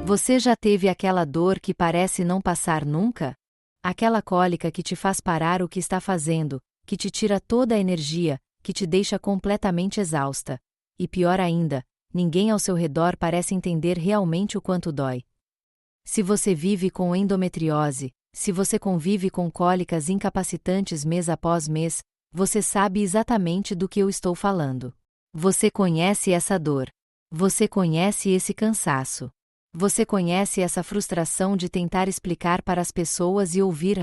Você já teve aquela dor que parece não passar nunca? Aquela cólica que te faz parar o que está fazendo, que te tira toda a energia, que te deixa completamente exausta. E pior ainda, ninguém ao seu redor parece entender realmente o quanto dói. Se você vive com endometriose, se você convive com cólicas incapacitantes mês após mês, você sabe exatamente do que eu estou falando. Você conhece essa dor. Você conhece esse cansaço. Você conhece essa frustração de tentar explicar para as pessoas e ouvir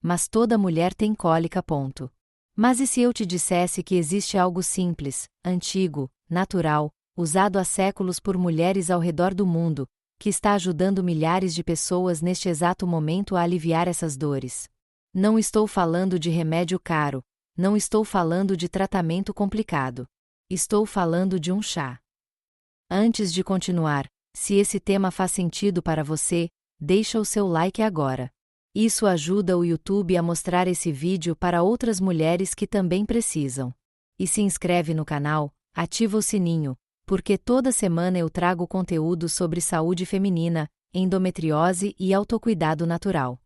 mas toda mulher tem cólica. Ponto. Mas e se eu te dissesse que existe algo simples, antigo, natural, usado há séculos por mulheres ao redor do mundo, que está ajudando milhares de pessoas neste exato momento a aliviar essas dores? Não estou falando de remédio caro, não estou falando de tratamento complicado. Estou falando de um chá. Antes de continuar, se esse tema faz sentido para você, deixa o seu like agora. Isso ajuda o YouTube a mostrar esse vídeo para outras mulheres que também precisam. E se inscreve no canal, ativa o sininho, porque toda semana eu trago conteúdo sobre saúde feminina, endometriose e autocuidado natural.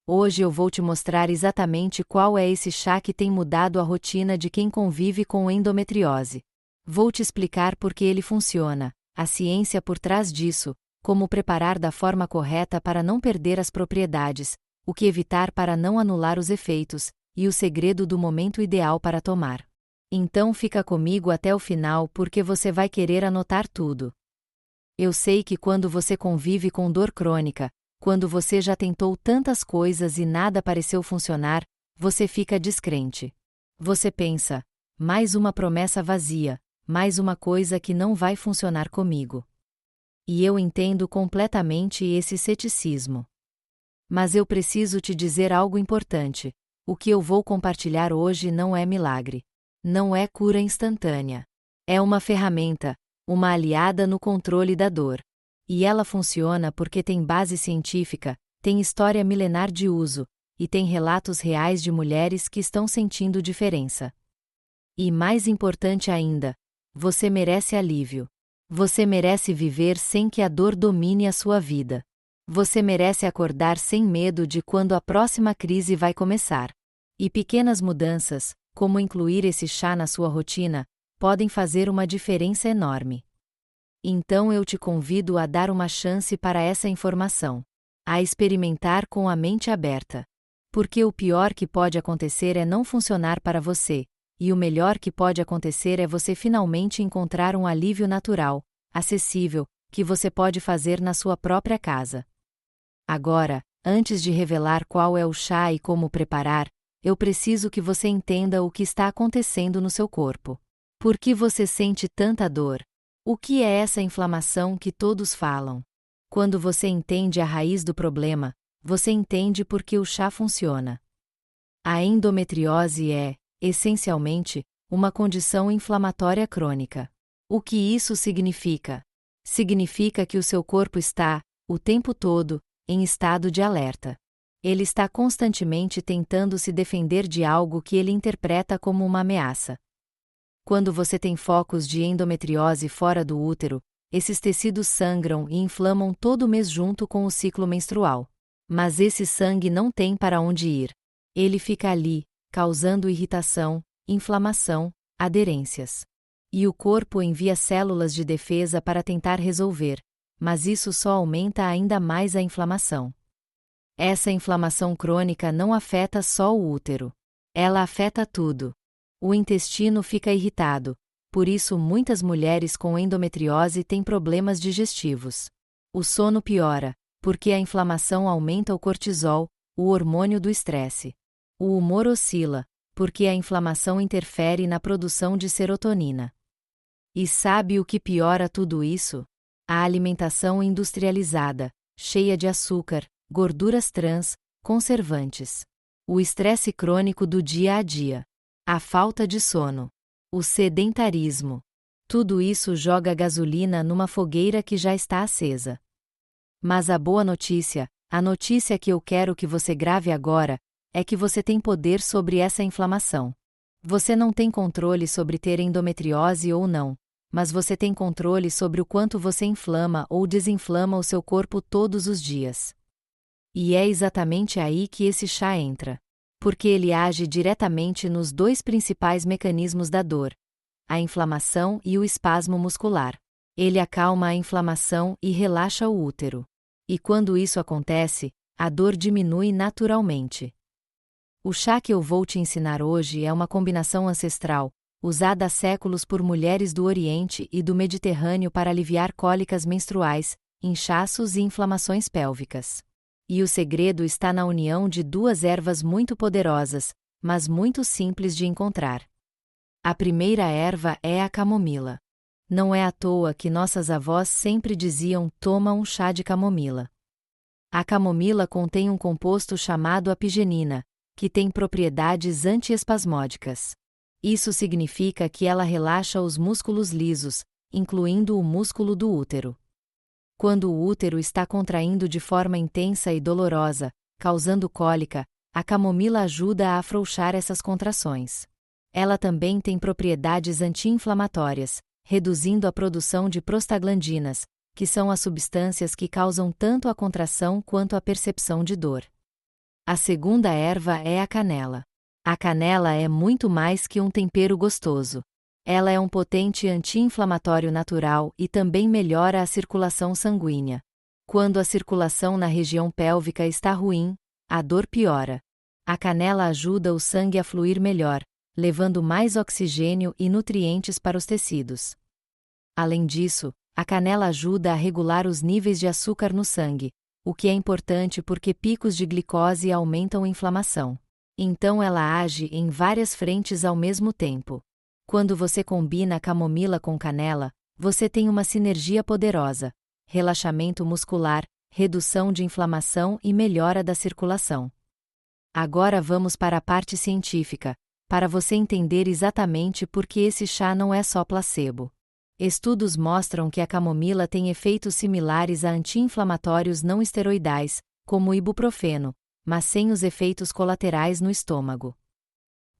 Hoje eu vou te mostrar exatamente qual é esse chá que tem mudado a rotina de quem convive com endometriose. Vou te explicar por que ele funciona, a ciência por trás disso, como preparar da forma correta para não perder as propriedades, o que evitar para não anular os efeitos, e o segredo do momento ideal para tomar. Então fica comigo até o final porque você vai querer anotar tudo. Eu sei que quando você convive com dor crônica, quando você já tentou tantas coisas e nada pareceu funcionar, você fica descrente. Você pensa, mais uma promessa vazia, mais uma coisa que não vai funcionar comigo. E eu entendo completamente esse ceticismo. Mas eu preciso te dizer algo importante: o que eu vou compartilhar hoje não é milagre. Não é cura instantânea. É uma ferramenta, uma aliada no controle da dor. E ela funciona porque tem base científica, tem história milenar de uso, e tem relatos reais de mulheres que estão sentindo diferença. E mais importante ainda, você merece alívio. Você merece viver sem que a dor domine a sua vida. Você merece acordar sem medo de quando a próxima crise vai começar. E pequenas mudanças, como incluir esse chá na sua rotina, podem fazer uma diferença enorme. Então eu te convido a dar uma chance para essa informação. A experimentar com a mente aberta. Porque o pior que pode acontecer é não funcionar para você, e o melhor que pode acontecer é você finalmente encontrar um alívio natural, acessível, que você pode fazer na sua própria casa. Agora, antes de revelar qual é o chá e como preparar, eu preciso que você entenda o que está acontecendo no seu corpo. Por que você sente tanta dor? O que é essa inflamação que todos falam? Quando você entende a raiz do problema, você entende por que o chá funciona. A endometriose é, essencialmente, uma condição inflamatória crônica. O que isso significa? Significa que o seu corpo está, o tempo todo, em estado de alerta. Ele está constantemente tentando se defender de algo que ele interpreta como uma ameaça. Quando você tem focos de endometriose fora do útero, esses tecidos sangram e inflamam todo mês junto com o ciclo menstrual. Mas esse sangue não tem para onde ir. Ele fica ali, causando irritação, inflamação, aderências. E o corpo envia células de defesa para tentar resolver, mas isso só aumenta ainda mais a inflamação. Essa inflamação crônica não afeta só o útero. Ela afeta tudo. O intestino fica irritado, por isso muitas mulheres com endometriose têm problemas digestivos. O sono piora, porque a inflamação aumenta o cortisol, o hormônio do estresse. O humor oscila, porque a inflamação interfere na produção de serotonina. E sabe o que piora tudo isso? A alimentação industrializada, cheia de açúcar, gorduras trans, conservantes. O estresse crônico do dia a dia. A falta de sono. O sedentarismo. Tudo isso joga gasolina numa fogueira que já está acesa. Mas a boa notícia, a notícia que eu quero que você grave agora, é que você tem poder sobre essa inflamação. Você não tem controle sobre ter endometriose ou não, mas você tem controle sobre o quanto você inflama ou desinflama o seu corpo todos os dias. E é exatamente aí que esse chá entra. Porque ele age diretamente nos dois principais mecanismos da dor: a inflamação e o espasmo muscular. Ele acalma a inflamação e relaxa o útero. E quando isso acontece, a dor diminui naturalmente. O chá que eu vou te ensinar hoje é uma combinação ancestral, usada há séculos por mulheres do Oriente e do Mediterrâneo para aliviar cólicas menstruais, inchaços e inflamações pélvicas. E o segredo está na união de duas ervas muito poderosas, mas muito simples de encontrar. A primeira erva é a camomila. Não é à toa que nossas avós sempre diziam: toma um chá de camomila. A camomila contém um composto chamado apigenina, que tem propriedades antiespasmódicas. Isso significa que ela relaxa os músculos lisos, incluindo o músculo do útero. Quando o útero está contraindo de forma intensa e dolorosa, causando cólica, a camomila ajuda a afrouxar essas contrações. Ela também tem propriedades anti-inflamatórias, reduzindo a produção de prostaglandinas, que são as substâncias que causam tanto a contração quanto a percepção de dor. A segunda erva é a canela. A canela é muito mais que um tempero gostoso. Ela é um potente anti-inflamatório natural e também melhora a circulação sanguínea. Quando a circulação na região pélvica está ruim, a dor piora. A canela ajuda o sangue a fluir melhor, levando mais oxigênio e nutrientes para os tecidos. Além disso, a canela ajuda a regular os níveis de açúcar no sangue, o que é importante porque picos de glicose aumentam a inflamação. Então ela age em várias frentes ao mesmo tempo. Quando você combina a camomila com canela, você tem uma sinergia poderosa: relaxamento muscular, redução de inflamação e melhora da circulação. Agora vamos para a parte científica, para você entender exatamente por que esse chá não é só placebo. Estudos mostram que a camomila tem efeitos similares a anti-inflamatórios não esteroidais, como o ibuprofeno, mas sem os efeitos colaterais no estômago.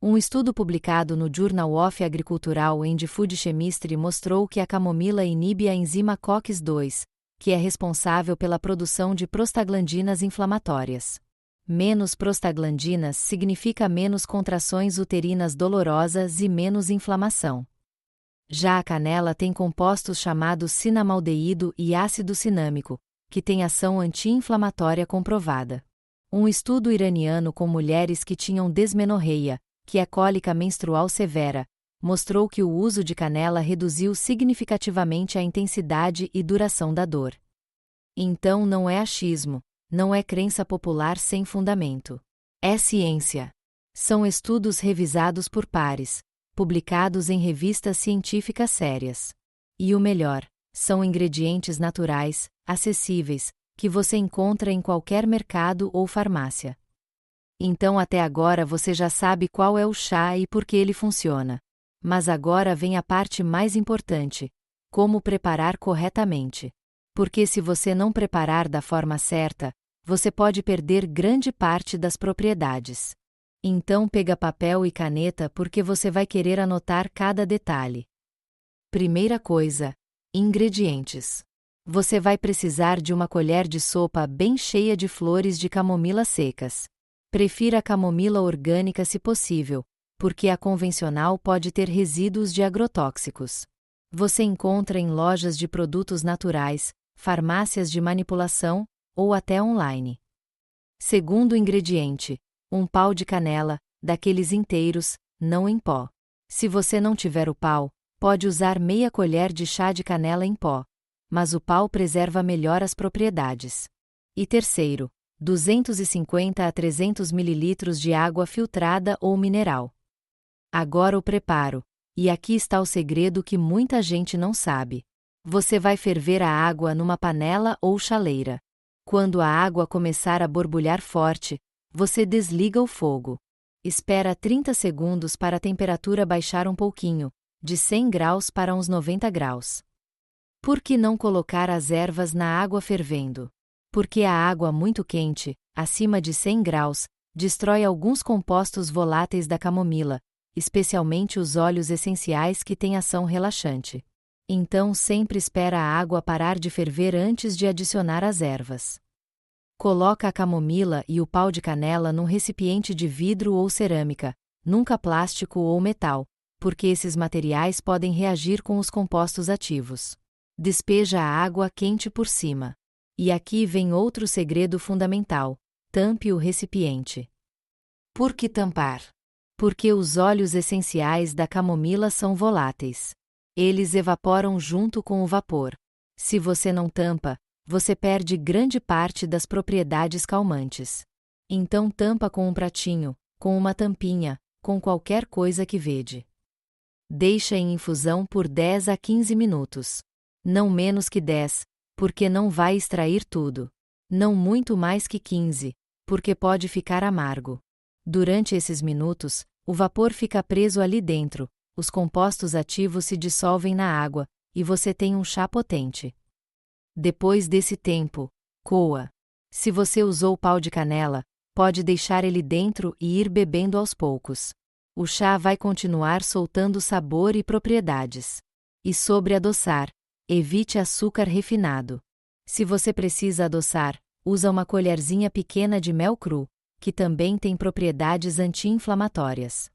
Um estudo publicado no Journal of Agricultural and Food Chemistry mostrou que a camomila inibe a enzima COX-2, que é responsável pela produção de prostaglandinas inflamatórias. Menos prostaglandinas significa menos contrações uterinas dolorosas e menos inflamação. Já a canela tem compostos chamados cinamaldeído e ácido cinâmico, que têm ação anti-inflamatória comprovada. Um estudo iraniano com mulheres que tinham desmenorreia, que é cólica menstrual severa, mostrou que o uso de canela reduziu significativamente a intensidade e duração da dor. Então não é achismo, não é crença popular sem fundamento. É ciência. São estudos revisados por pares, publicados em revistas científicas sérias. E o melhor, são ingredientes naturais, acessíveis, que você encontra em qualquer mercado ou farmácia. Então até agora você já sabe qual é o chá e por que ele funciona. Mas agora vem a parte mais importante: como preparar corretamente. Porque se você não preparar da forma certa, você pode perder grande parte das propriedades. Então pega papel e caneta porque você vai querer anotar cada detalhe. Primeira coisa: ingredientes. Você vai precisar de uma colher de sopa bem cheia de flores de camomila secas. Prefira a camomila orgânica se possível, porque a convencional pode ter resíduos de agrotóxicos. Você encontra em lojas de produtos naturais, farmácias de manipulação, ou até online. Segundo ingrediente: um pau de canela, daqueles inteiros, não em pó. Se você não tiver o pau, pode usar meia colher de chá de canela em pó, mas o pau preserva melhor as propriedades. E terceiro: 250 a 300 ml de água filtrada ou mineral. Agora o preparo, e aqui está o segredo que muita gente não sabe. Você vai ferver a água numa panela ou chaleira. Quando a água começar a borbulhar forte, você desliga o fogo. Espera 30 segundos para a temperatura baixar um pouquinho, de 100 graus para uns 90 graus. Por que não colocar as ervas na água fervendo? Porque a água muito quente, acima de 100 graus, destrói alguns compostos voláteis da camomila, especialmente os óleos essenciais que têm ação relaxante. Então sempre espera a água parar de ferver antes de adicionar as ervas. Coloca a camomila e o pau de canela num recipiente de vidro ou cerâmica, nunca plástico ou metal, porque esses materiais podem reagir com os compostos ativos. Despeja a água quente por cima. E aqui vem outro segredo fundamental: tampe o recipiente. Por que tampar? Porque os óleos essenciais da camomila são voláteis. Eles evaporam junto com o vapor. Se você não tampa, você perde grande parte das propriedades calmantes. Então tampa com um pratinho, com uma tampinha, com qualquer coisa que vede. Deixa em infusão por 10 a 15 minutos. Não menos que 10, porque não vai extrair tudo. Não muito mais que 15, porque pode ficar amargo. Durante esses minutos, o vapor fica preso ali dentro, os compostos ativos se dissolvem na água, e você tem um chá potente. Depois desse tempo, coa. Se você usou pau de canela, pode deixar ele dentro e ir bebendo aos poucos. O chá vai continuar soltando sabor e propriedades. E sobre adoçar, evite açúcar refinado. Se você precisa adoçar, usa uma colherzinha pequena de mel cru, que também tem propriedades anti-inflamatórias.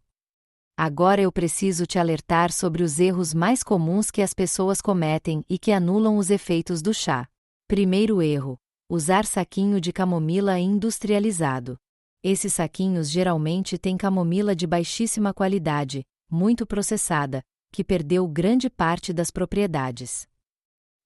Agora eu preciso te alertar sobre os erros mais comuns que as pessoas cometem e que anulam os efeitos do chá. Primeiro erro: usar saquinho de camomila industrializado. Esses saquinhos geralmente têm camomila de baixíssima qualidade, muito processada, que perdeu grande parte das propriedades.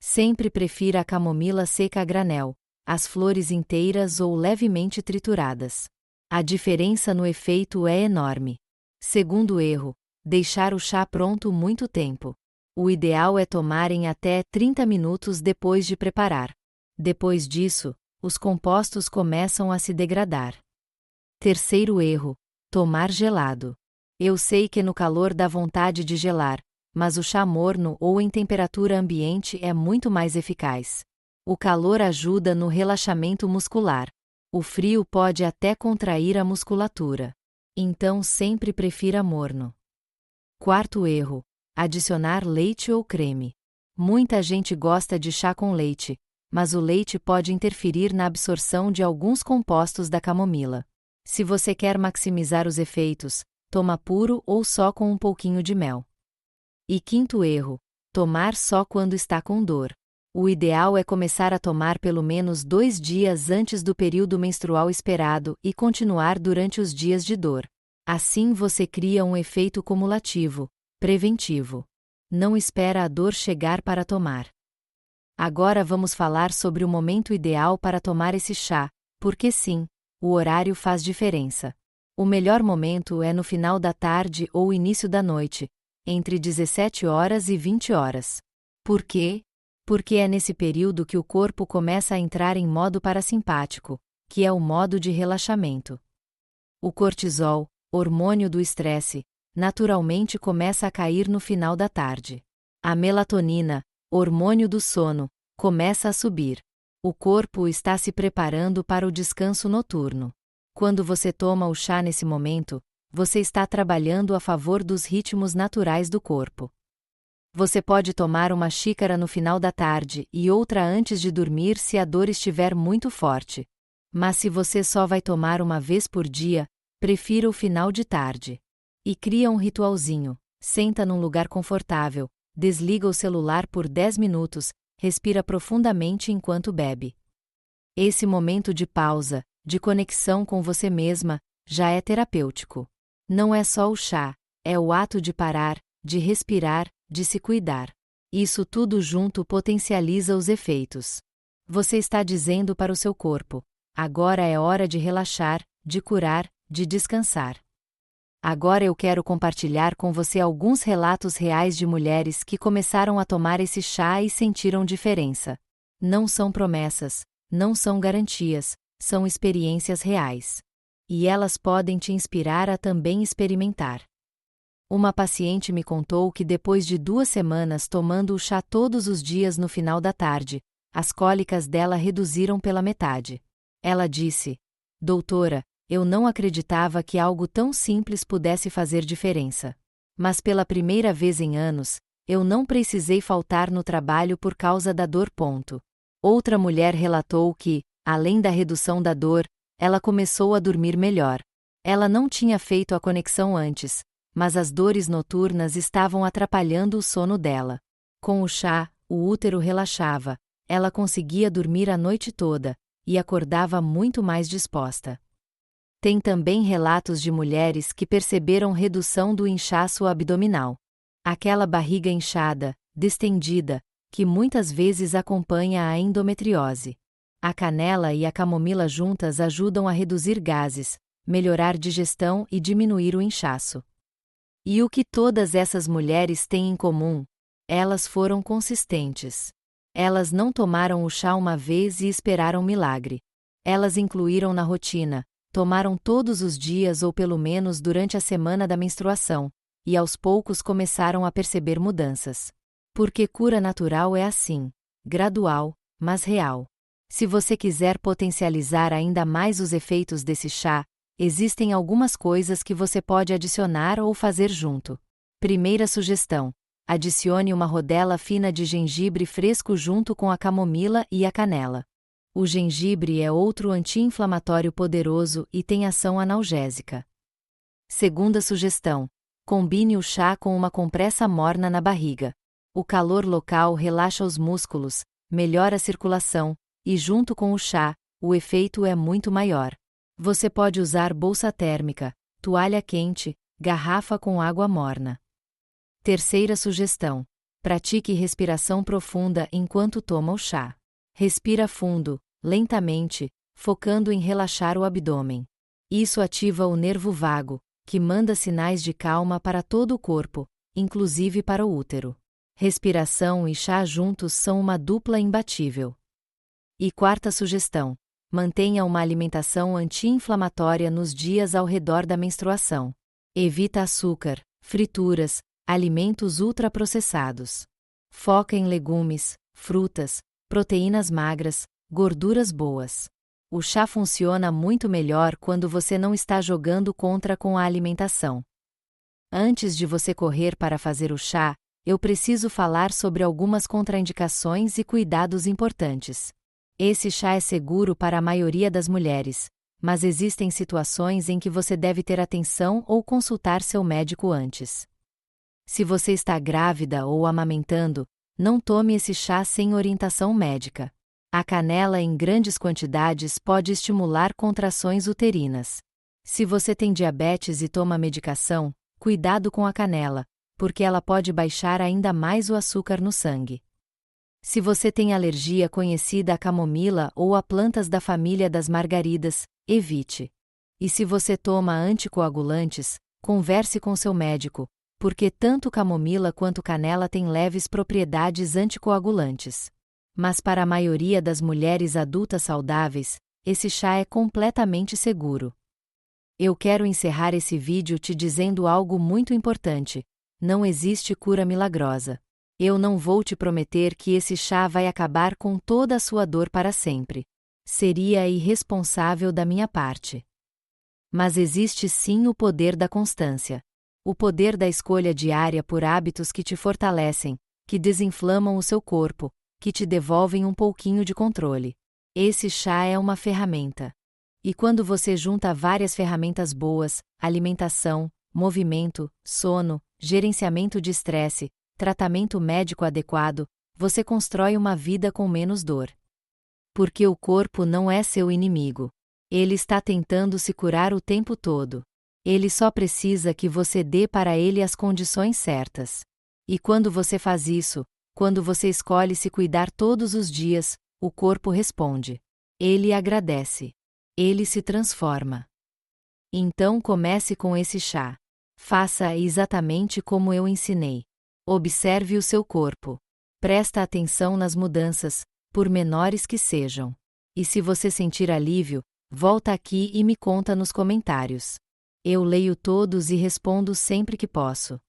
Sempre prefira a camomila seca a granel, as flores inteiras ou levemente trituradas. A diferença no efeito é enorme. Segundo erro: deixar o chá pronto muito tempo. O ideal é tomar em até 30 minutos depois de preparar. Depois disso, os compostos começam a se degradar. Terceiro erro: tomar gelado. Eu sei que no calor dá vontade de gelar, mas o chá morno ou em temperatura ambiente é muito mais eficaz. O calor ajuda no relaxamento muscular. O frio pode até contrair a musculatura. Então sempre prefira morno. Quarto erro: adicionar leite ou creme. Muita gente gosta de chá com leite, mas o leite pode interferir na absorção de alguns compostos da camomila. Se você quer maximizar os efeitos, toma puro ou só com um pouquinho de mel. E quinto erro: tomar só quando está com dor. O ideal é começar a tomar pelo menos 2 dias antes do período menstrual esperado e continuar durante os dias de dor. Assim você cria um efeito cumulativo, preventivo. Não espera a dor chegar para tomar. Agora vamos falar sobre o momento ideal para tomar esse chá, porque sim, o horário faz diferença. O melhor momento é no final da tarde ou início da noite, entre 17 horas e 20 horas. Por quê? Porque é nesse período que o corpo começa a entrar em modo parasimpático, que é o modo de relaxamento. O cortisol, hormônio do estresse, naturalmente começa a cair no final da tarde. A melatonina, hormônio do sono, começa a subir. O corpo está se preparando para o descanso noturno. Quando você toma o chá nesse momento, você está trabalhando a favor dos ritmos naturais do corpo. Você pode tomar uma xícara no final da tarde e outra antes de dormir se a dor estiver muito forte. Mas se você só vai tomar uma vez por dia, prefira o final de tarde. E cria um ritualzinho: senta num lugar confortável, desliga o celular por 10 minutos, respira profundamente enquanto bebe. Esse momento de pausa, de conexão com você mesma, já é terapêutico. Não é só o chá, é o ato de parar, de respirar, de se cuidar. Isso tudo junto potencializa os efeitos. Você está dizendo para o seu corpo: agora é hora de relaxar, de curar, de descansar. Agora eu quero compartilhar com você alguns relatos reais de mulheres que começaram a tomar esse chá e sentiram diferença. Não são promessas, não são garantias, são experiências reais. E elas podem te inspirar a também experimentar. Uma paciente me contou que depois de 2 semanas tomando o chá todos os dias no final da tarde, as cólicas dela reduziram pela metade. Ela disse: "Doutora, eu não acreditava que algo tão simples pudesse fazer diferença. Mas pela primeira vez em anos, Eu não precisei faltar no trabalho por causa da dor. Outra mulher relatou que, além da redução da dor, ela começou a dormir melhor. Ela não tinha feito a conexão antes, mas as dores noturnas estavam atrapalhando o sono dela. Com o chá, o útero relaxava, ela conseguia dormir a noite toda, e acordava muito mais disposta. Tem também relatos de mulheres que perceberam redução do inchaço abdominal. Aquela barriga inchada, distendida, que muitas vezes acompanha a endometriose. A canela e a camomila juntas ajudam a reduzir gases, melhorar digestão e diminuir o inchaço. E o que todas essas mulheres têm em comum? Elas foram consistentes. Elas não tomaram o chá uma vez e esperaram milagre. Elas incluíram na rotina, tomaram todos os dias ou pelo menos durante a semana da menstruação, e aos poucos começaram a perceber mudanças. Porque cura natural é assim, gradual, mas real. Se você quiser potencializar ainda mais os efeitos desse chá, existem algumas coisas que você pode adicionar ou fazer junto. Primeira sugestão: adicione uma rodela fina de gengibre fresco junto com a camomila e a canela. O gengibre é outro anti-inflamatório poderoso e tem ação analgésica. Segunda sugestão: combine o chá com uma compressa morna na barriga. O calor local relaxa os músculos, melhora a circulação, e junto com o chá, o efeito é muito maior. Você pode usar bolsa térmica, toalha quente, garrafa com água morna. Terceira sugestão: pratique respiração profunda enquanto toma o chá. Respira fundo, lentamente, focando em relaxar o abdômen. Isso ativa o nervo vago, que manda sinais de calma para todo o corpo, inclusive para o útero. Respiração e chá juntos são uma dupla imbatível. E quarta sugestão: mantenha uma alimentação anti-inflamatória nos dias ao redor da menstruação. Evita açúcar, frituras, alimentos ultraprocessados. Foca em legumes, frutas, proteínas magras, gorduras boas. O chá funciona muito melhor quando você não está jogando contra com a alimentação. Antes de você correr para fazer o chá, eu preciso falar sobre algumas contraindicações e cuidados importantes. Esse chá é seguro para a maioria das mulheres, mas existem situações em que você deve ter atenção ou consultar seu médico antes. Se você está grávida ou amamentando, não tome esse chá sem orientação médica. A canela em grandes quantidades pode estimular contrações uterinas. Se você tem diabetes e toma medicação, cuidado com a canela, porque ela pode baixar ainda mais o açúcar no sangue. Se você tem alergia conhecida à camomila ou a plantas da família das margaridas, evite. E se você toma anticoagulantes, converse com seu médico, porque tanto camomila quanto canela têm leves propriedades anticoagulantes. Mas para a maioria das mulheres adultas saudáveis, esse chá é completamente seguro. Eu quero encerrar esse vídeo te dizendo algo muito importante: não existe cura milagrosa. Eu não vou te prometer que esse chá vai acabar com toda a sua dor para sempre. Seria irresponsável da minha parte. Mas existe sim o poder da constância. O poder da escolha diária por hábitos que te fortalecem, que desinflamam o seu corpo, que te devolvem um pouquinho de controle. Esse chá é uma ferramenta. E quando você junta várias ferramentas boas, alimentação, movimento, sono, gerenciamento de estresse, tratamento médico adequado, você constrói uma vida com menos dor. Porque o corpo não é seu inimigo. Ele está tentando se curar o tempo todo. Ele só precisa que você dê para ele as condições certas. E quando você faz isso, quando você escolhe se cuidar todos os dias, o corpo responde. Ele agradece. Ele se transforma. Então comece com esse chá. Faça exatamente como eu ensinei. Observe o seu corpo. Presta atenção nas mudanças, por menores que sejam. E se você sentir alívio, volta aqui e me conta nos comentários. Eu leio todos e respondo sempre que posso.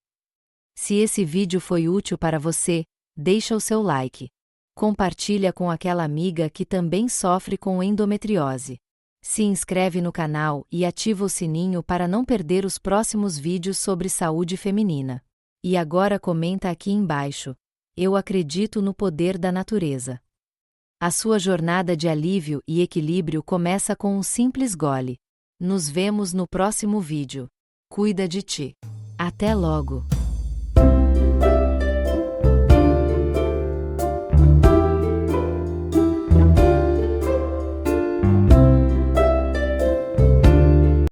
Se esse vídeo foi útil para você, deixa o seu like. Compartilha com aquela amiga que também sofre com endometriose. Se inscreve no canal e ativa o sininho para não perder os próximos vídeos sobre saúde feminina. E agora comenta aqui embaixo: eu acredito no poder da natureza. A sua jornada de alívio e equilíbrio começa com um simples gole. Nos vemos no próximo vídeo. Cuida de ti. Até logo!